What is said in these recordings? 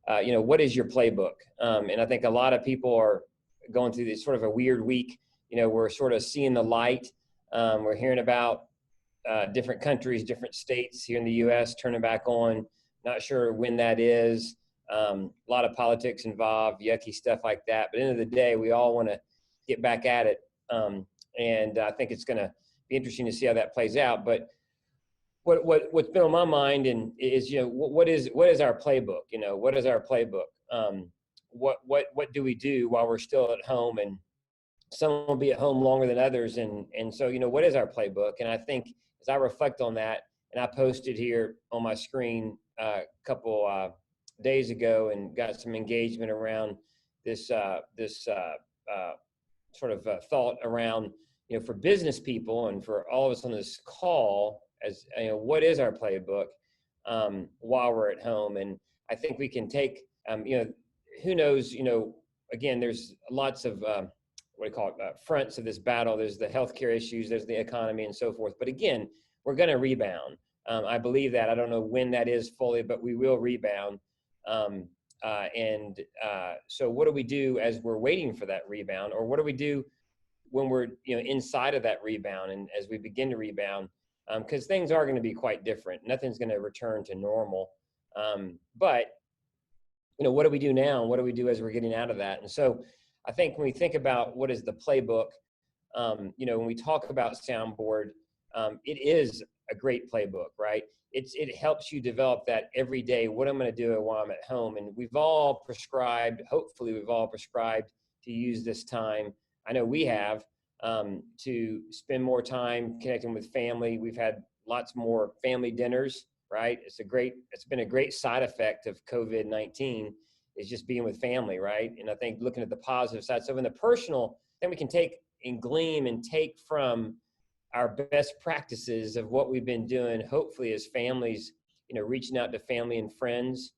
what is your playbook? And I think a lot of people are going through this sort of a weird week. We're sort of seeing the light. We're hearing about different countries, different states here in the U.S. turning back on. Not sure when that is. A lot of politics involved, yucky stuff like that. But at the end of the day, we all want to get back at it. And I think it's going to be interesting to see how that plays out. But what's been on my mind is what is our playbook? What is our playbook? What do we do while we're still at home? And some will be at home longer than others. And so what is our playbook? And I think as I reflect on that, and I posted here on my screen a couple days ago and got some engagement around this sort of thought around for business people and for all of us on this call, as what is our playbook while we're at home? And I think we can take who knows, again, there's lots of fronts of this battle. There's the healthcare issues, there's the economy and so forth. But again, we're going to rebound. I believe that. I don't know when that is fully, but we will rebound. So what do we do as we're waiting for that rebound? Or what do we do when we're inside of that rebound and as we begin to rebound? Because things are going to be quite different. Nothing's going to return to normal. But what do we do now? And what do we do as we're getting out of that? And so I think when we think about what is the playbook, when we talk about Soundboard, it is a great playbook, right? It helps you develop that every day, what I'm going to do while I'm at home. And hopefully we've all prescribed to use this time. I know we have, to spend more time connecting with family. We've had lots more family dinners, right? It's been a great side effect of COVID-19 is just being with family, right? And I think looking at the positive side. So in the personal, then we can take and glean and take from our best practices of what we've been doing, hopefully as families, reaching out to family and friends,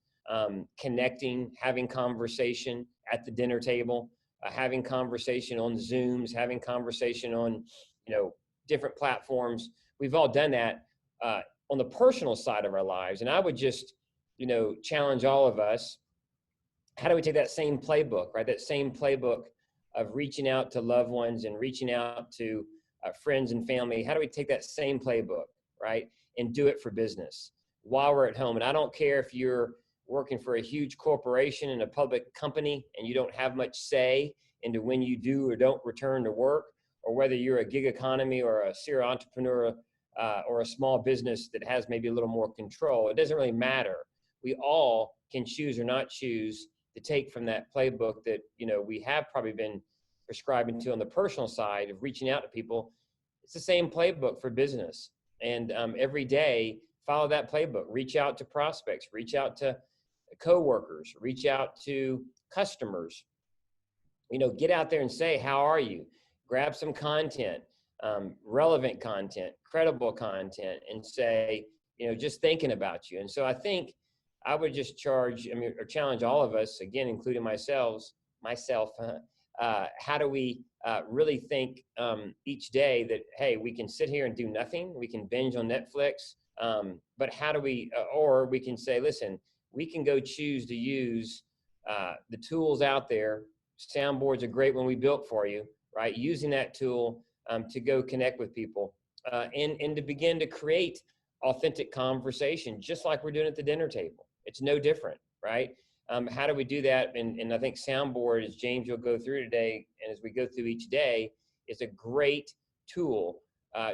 connecting, having conversation at the dinner table, having conversation on Zooms, having conversation on, different platforms. We've all done that on the personal side of our lives. And I would just, challenge all of us. How do we take that same playbook, right? That same playbook of reaching out to loved ones and reaching out to friends and family. How do we take that same playbook, right? And do it for business while we're at home. And I don't care if you're working for a huge corporation in a public company and you don't have much say into when you do or don't return to work, or whether you're a gig economy or a serial entrepreneur or a small business that has maybe a little more control. It doesn't really matter. We all can choose or not choose to take from that playbook that, we have probably been prescribing to on the personal side of reaching out to people. It's the same playbook for business. And every day, follow that playbook. Reach out to prospects, reach out to coworkers, reach out to customers. Get out there and say, how are you? Grab some content, relevant content, credible content, and say, just thinking about you. And so I think I would just challenge all of us, again, including myself, how do we really think each day that, hey, we can sit here and do nothing. We can binge on Netflix. But how do we, or we can say, listen, we can go choose to use the tools out there. Soundboard's a great one we built for you, right? Using that tool to go connect with people and to begin to create authentic conversation, just like we're doing at the dinner table. It's no different, right? How do we do that? And I think Soundboard, as James will go through today, and as we go through each day, is a great tool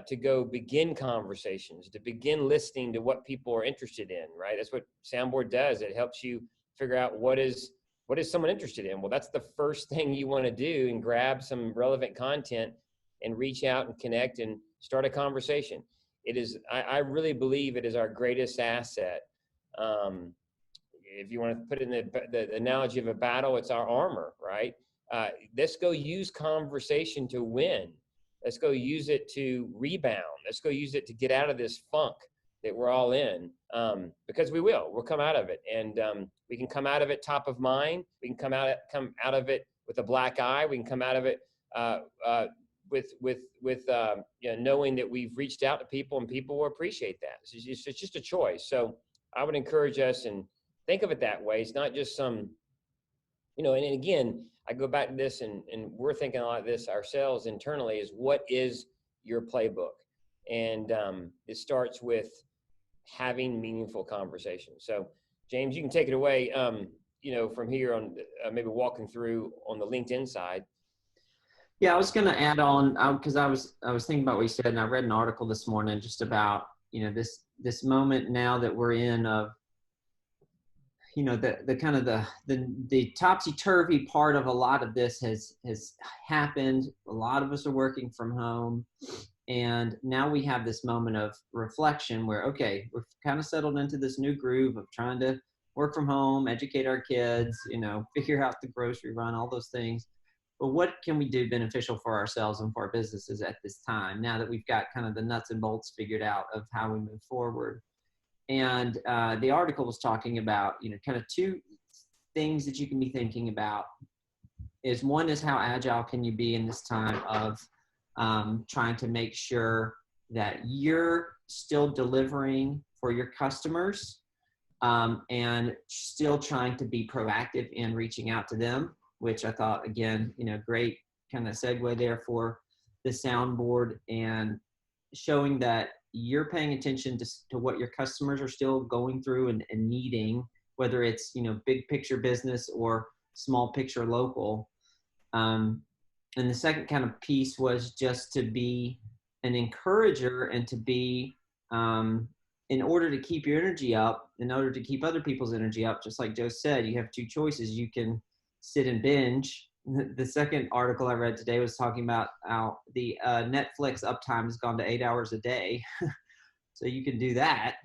to go begin conversations, to begin listening to what people are interested in, right? That's what Soundboard does. It helps you figure out what is someone interested in. Well, that's the first thing you want to do, and grab some relevant content and reach out and connect and start a conversation. It is, I really believe it is our greatest asset. If you want to put it in the analogy of a battle, it's our armor, right? Let's go use conversation to win. Let's go use it to rebound. Let's go use it to get out of this funk that we're all in, because we'll come out of it. And we can come out of it top of mind. We can come out of it with a black eye. We can come out of it with knowing that we've reached out to people and people will appreciate that. It's just a choice. So I would encourage us, and think of it that way. It's not just some, and again, I go back to this, and we're thinking a lot of this ourselves internally, is what is your playbook? And it starts with having meaningful conversations. So James, you can take it away, from here on, maybe walking through on the LinkedIn side. Yeah, I was going to add on, because I was thinking about what you said, and I read an article this morning just about, this moment now that we're in of, the kind of the topsy-turvy part of a lot of this has happened. A lot of us are working from home, and now we have this moment of reflection where, okay, we're kind of settled into this new groove of trying to work from home, educate our kids, figure out the grocery run, all those things. But what can we do beneficial for ourselves and for our businesses at this time, now that we've got kind of the nuts and bolts figured out of how we move forward? And the article was talking about, kind of two things that you can be thinking about. Is one is, how agile can you be in this time of trying to make sure that you're still delivering for your customers, and still trying to be proactive in reaching out to them, which I thought, again, great kind of segue there for the soundboard, and showing that you're paying attention to what your customers are still going through and needing, whether it's, big picture business or small picture local. And the second kind of piece was just to be an encourager, and to be, in order to keep your energy up, in order to keep other people's energy up, just like Joe said, you have two choices. You can sit and binge. The second article I read today was talking about how the Netflix uptime has gone to 8 hours a day. So you can do that,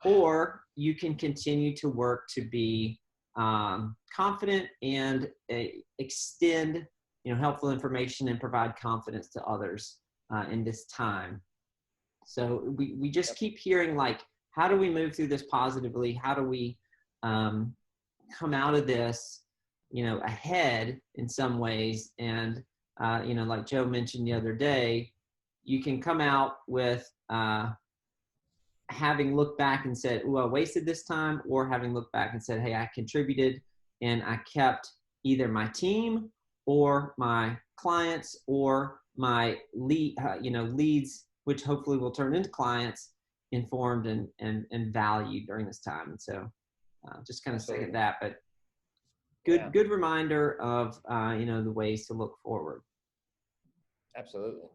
or you can continue to work to be confident and extend, helpful information and provide confidence to others in this time. So we just keep hearing, like, how do we move through this positively? How do we come out of this, ahead in some ways? And, like Joe mentioned the other day, you can come out with having looked back and said, "Oh, I wasted this time," or having looked back and said, "Hey, I contributed, and I kept either my team or my clients or my leads, which hopefully will turn into clients, informed and valued during this time." And so just kind of second that, but good reminder of, the ways to look forward. Absolutely.